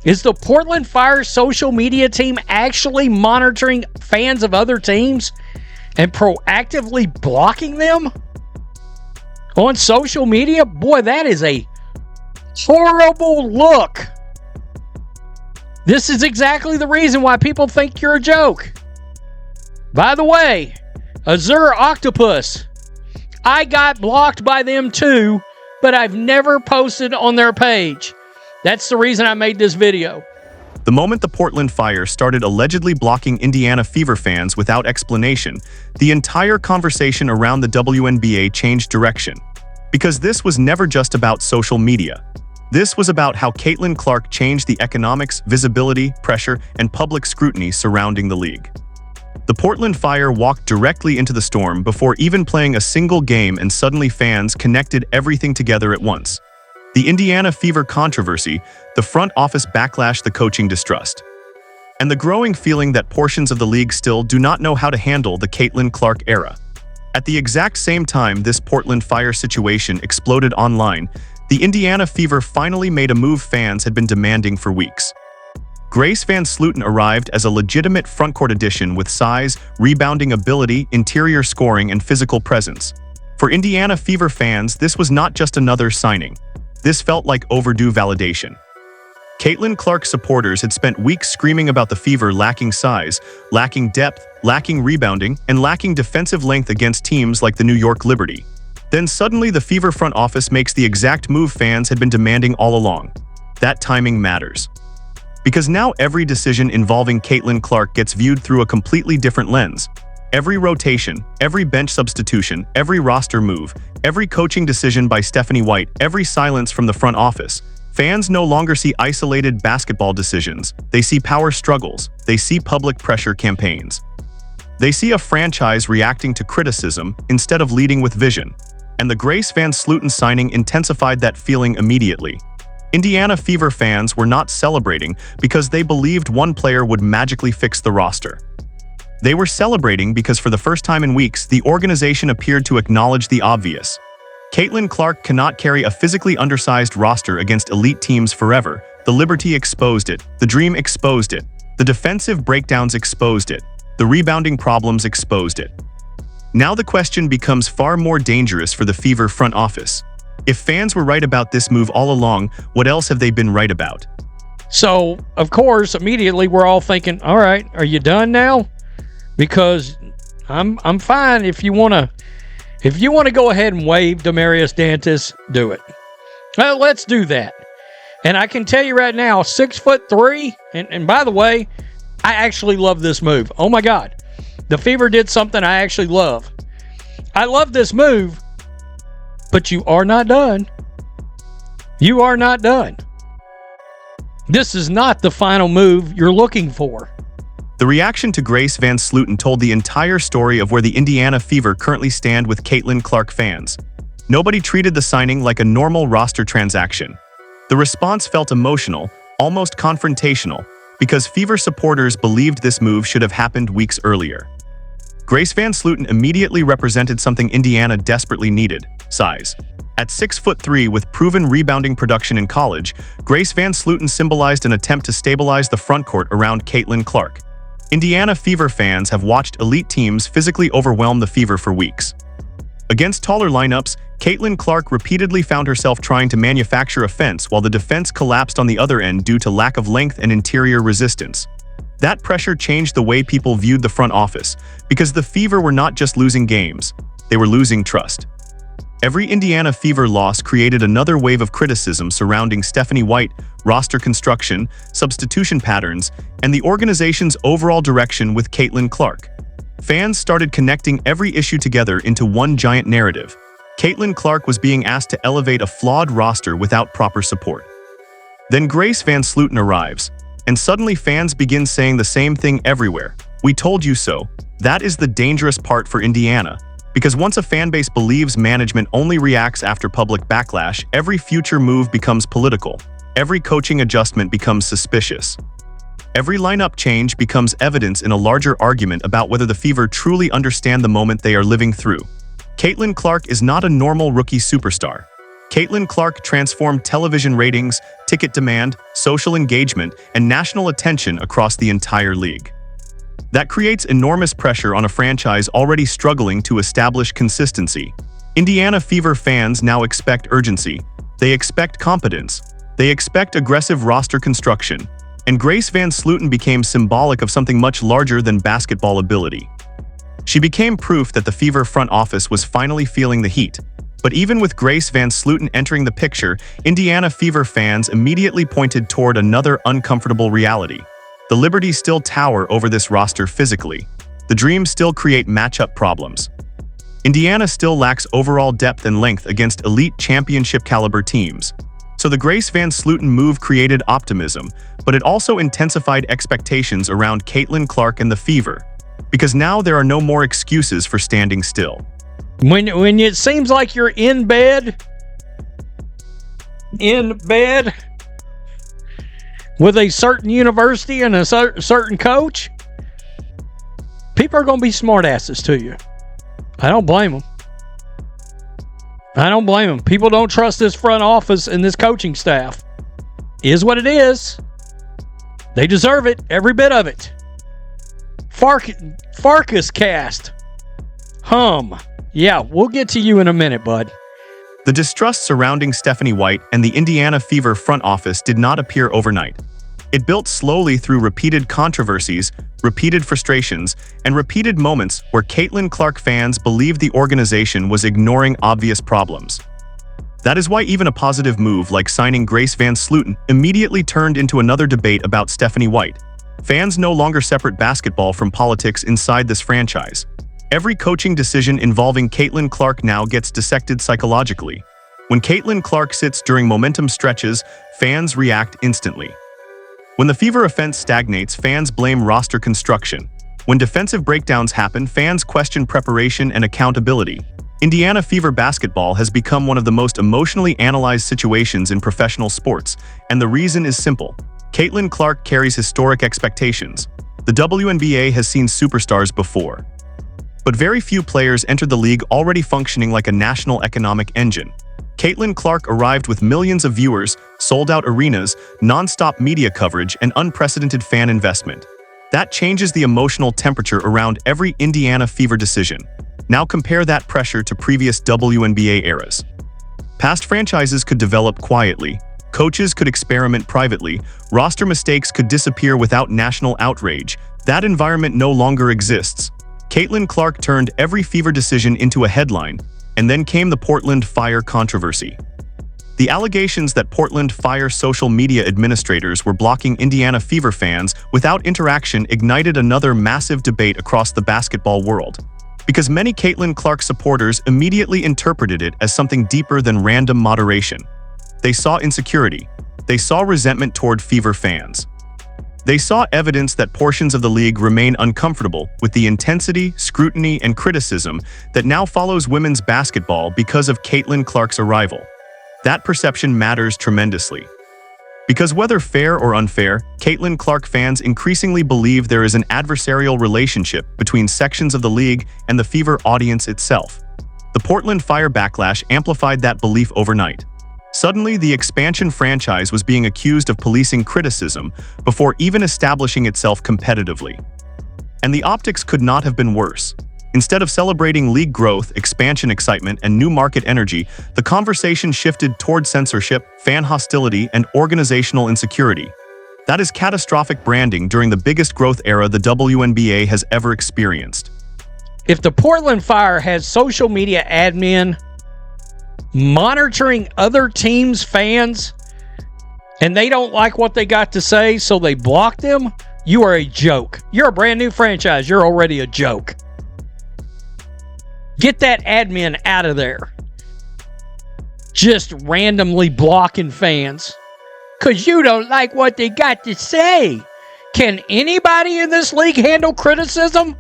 Is the Portland Fire social media team actually monitoring fans of other teams and proactively blocking them on social media? Boy, that is a horrible look. This is exactly the reason why people think you're a joke. By the way, Azure Octopus, I got blocked by them too, but I've never posted on their page. That's the reason I made this video. The moment the Portland Fire started allegedly blocking Indiana Fever fans without explanation, the entire conversation around the WNBA changed direction. Because this was never just about social media. This was about how Caitlin Clark changed the economics, visibility, pressure, and public scrutiny surrounding the league. The Portland Fire walked directly into the storm before even playing a single game, and suddenly fans connected everything together at once. The Indiana Fever controversy, the front office backlash, the coaching distrust, and the growing feeling that portions of the league still do not know how to handle the Caitlin Clark era. At the exact same time this Portland Fire situation exploded online, the Indiana Fever finally made a move fans had been demanding for weeks. Grace VanSlooten arrived as a legitimate frontcourt addition with size, rebounding ability, interior scoring, and physical presence. For Indiana Fever fans, this was not just another signing. This felt like overdue validation. Caitlin Clark supporters had spent weeks screaming about the Fever lacking size, lacking depth, lacking rebounding, and lacking defensive length against teams like the New York Liberty. Then suddenly the Fever front office makes the exact move fans had been demanding all along. That timing matters. Because now every decision involving Caitlin Clark gets viewed through a completely different lens. Every rotation, every bench substitution, every roster move, every coaching decision by Stephanie White, every silence from the front office. Fans no longer see isolated basketball decisions. They see power struggles. They see public pressure campaigns. They see a franchise reacting to criticism instead of leading with vision. And the Grace VanSlooten signing intensified that feeling immediately. Indiana Fever fans were not celebrating because they believed one player would magically fix the roster. They were celebrating because for the first time in weeks, the organization appeared to acknowledge the obvious. Caitlin Clark cannot carry a physically undersized roster against elite teams forever. The Liberty exposed it. The Dream exposed it. The defensive breakdowns exposed it. The rebounding problems exposed it. Now the question becomes far more dangerous for the Fever front office. If fans were right about this move all along, what else have they been right about? So, of course, immediately we're all thinking, all right, are you done now? Because I'm fine. If you want to go ahead and waive Demarius Dantis, do it. Well, let's do that. And I can tell you right now, 6'3", and by the way, I actually love this move. Oh my God. The Fever did something I actually love. I love this move, but you are not done. You are not done. This is not the final move you're looking for. The reaction to Grace VanSlooten told the entire story of where the Indiana Fever currently stand with Caitlin Clark fans. Nobody treated the signing like a normal roster transaction. The response felt emotional, almost confrontational, because Fever supporters believed this move should have happened weeks earlier. Grace VanSlooten immediately represented something Indiana desperately needed: size. At 6'3" with proven rebounding production in college, Grace VanSlooten symbolized an attempt to stabilize the frontcourt around Caitlin Clark. Indiana Fever fans have watched elite teams physically overwhelm the Fever for weeks. Against taller lineups, Caitlin Clark repeatedly found herself trying to manufacture offense while the defense collapsed on the other end due to lack of length and interior resistance. That pressure changed the way people viewed the front office, because the Fever were not just losing games, they were losing trust. Every Indiana Fever loss created another wave of criticism surrounding Stephanie White, roster construction, substitution patterns, and the organization's overall direction with Caitlin Clark. Fans started connecting every issue together into one giant narrative. Caitlin Clark was being asked to elevate a flawed roster without proper support. Then Grace VanSlooten arrives, and suddenly fans begin saying the same thing everywhere. "We told you so." That is the dangerous part for Indiana. Because once a fanbase believes management only reacts after public backlash, every future move becomes political. Every coaching adjustment becomes suspicious. Every lineup change becomes evidence in a larger argument about whether the Fever truly understand the moment they are living through. Caitlin Clark is not a normal rookie superstar. Caitlin Clark transformed television ratings, ticket demand, social engagement, and national attention across the entire league. That creates enormous pressure on a franchise already struggling to establish consistency. Indiana Fever fans now expect urgency. They expect competence. They expect aggressive roster construction. And Grace VanSlooten became symbolic of something much larger than basketball ability. She became proof that the Fever front office was finally feeling the heat. But even with Grace VanSlooten entering the picture, Indiana Fever fans immediately pointed toward another uncomfortable reality. The Liberties still tower over this roster physically. The Dreams still create matchup problems. Indiana still lacks overall depth and length against elite championship-caliber teams. So the Grace VanSlooten move created optimism, but it also intensified expectations around Caitlin Clark and the Fever, because now there are no more excuses for standing still. When it seems like you're in bed with a certain university and a certain coach, people are going to be smartasses to you. I don't blame them. I don't blame them. People don't trust this front office and this coaching staff. Is what it is. They deserve it, every bit of it. Farkas cast. Yeah, we'll get to you in a minute, bud. The distrust surrounding Stephanie White and the Indiana Fever front office did not appear overnight. It built slowly through repeated controversies, repeated frustrations, and repeated moments where Caitlin Clark fans believed the organization was ignoring obvious problems. That is why even a positive move like signing Grace VanSlooten immediately turned into another debate about Stephanie White. Fans no longer separate basketball from politics inside this franchise. Every coaching decision involving Caitlin Clark now gets dissected psychologically. When Caitlin Clark sits during momentum stretches, fans react instantly. When the Fever offense stagnates, fans blame roster construction. When defensive breakdowns happen, fans question preparation and accountability. Indiana Fever basketball has become one of the most emotionally analyzed situations in professional sports, and the reason is simple. Caitlin Clark carries historic expectations. The WNBA has seen superstars before, but very few players entered the league already functioning like a national economic engine. Caitlin Clark arrived with millions of viewers, sold-out arenas, non-stop media coverage, and unprecedented fan investment. That changes the emotional temperature around every Indiana Fever decision. Now compare that pressure to previous WNBA eras. Past franchises could develop quietly, coaches could experiment privately, roster mistakes could disappear without national outrage. That environment no longer exists. Caitlin Clark turned every Fever decision into a headline, and then came the Portland Fire controversy. The allegations that Portland Fire social media administrators were blocking Indiana Fever fans without interaction ignited another massive debate across the basketball world, because many Caitlin Clark supporters immediately interpreted it as something deeper than random moderation. They saw insecurity. They saw resentment toward Fever fans. They saw evidence that portions of the league remain uncomfortable with the intensity, scrutiny, and criticism that now follows women's basketball because of Caitlin Clark's arrival. That perception matters tremendously. Because whether fair or unfair, Caitlin Clark fans increasingly believe there is an adversarial relationship between sections of the league and the Fever audience itself. The Portland Fire backlash amplified that belief overnight. Suddenly, the expansion franchise was being accused of policing criticism before even establishing itself competitively. And the optics could not have been worse. Instead of celebrating league growth, expansion excitement, and new market energy, the conversation shifted toward censorship, fan hostility, and organizational insecurity. That is catastrophic branding during the biggest growth era the WNBA has ever experienced. If the Portland Fire has social media admin monitoring other teams' fans and they don't like what they got to say, so they block them, you are a joke. You're a brand new franchise. You're already a joke. Get that admin out of there. Just randomly blocking fans because you don't like what they got to say. Can anybody in this league handle criticism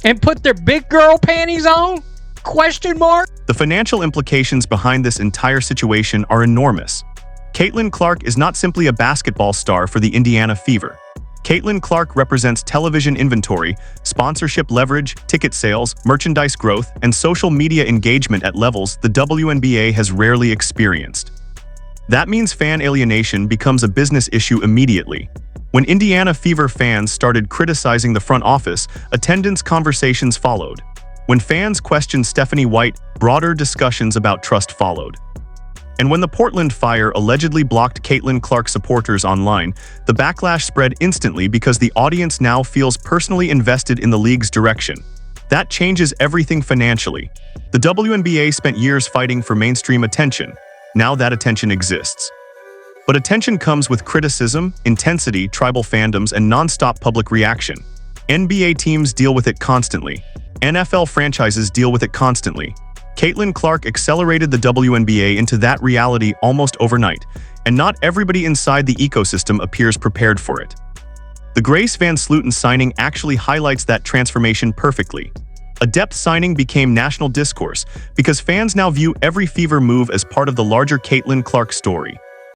and put their big girl panties on? Question mark? The financial implications behind this entire situation are enormous. Caitlin Clark is not simply a basketball star for the Indiana Fever. Caitlin Clark represents television inventory, sponsorship leverage, ticket sales, merchandise growth, and social media engagement at levels the WNBA has rarely experienced. That means fan alienation becomes a business issue immediately. When Indiana Fever fans started criticizing the front office, attendance conversations followed. When fans questioned Stephanie White, broader discussions about trust followed. And when the Portland Fire allegedly blocked Caitlin Clark supporters online, the backlash spread instantly because the audience now feels personally invested in the league's direction. That changes everything financially. The WNBA spent years fighting for mainstream attention. Now that attention exists. But attention comes with criticism, intensity, tribal fandoms, and non-stop public reaction. NBA teams deal with it constantly. NFL franchises deal with it constantly. Caitlin Clark accelerated the WNBA into that reality almost overnight, and not everybody inside the ecosystem appears prepared for it. The Grace VanSlooten signing actually highlights that transformation perfectly. A depth signing became national discourse because fans now view every Fever move as part of the larger Caitlin Clark story.